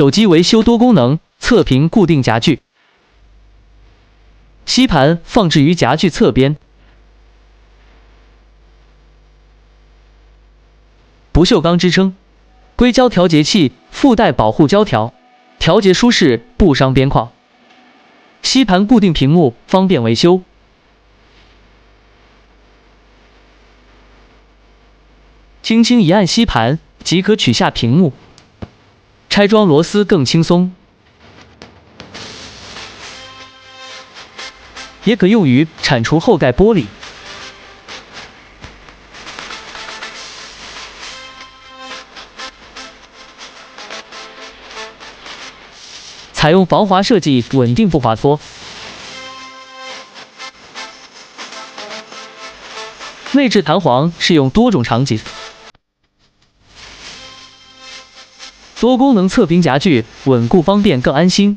手机维修多功能侧屏固定夹具，吸盘放置于夹具侧边，不锈钢支撑，硅胶调节器附带保护胶条，调节舒适不伤边框。吸盘固定屏幕方便维修，轻轻一按吸盘即可取下屏幕，拆装螺丝更轻松，也可用于铲除后盖玻璃。采用防滑设计，稳定不滑脱。内置弹簧适用多种场景。多功能侧屏夹具，稳固方便更安心。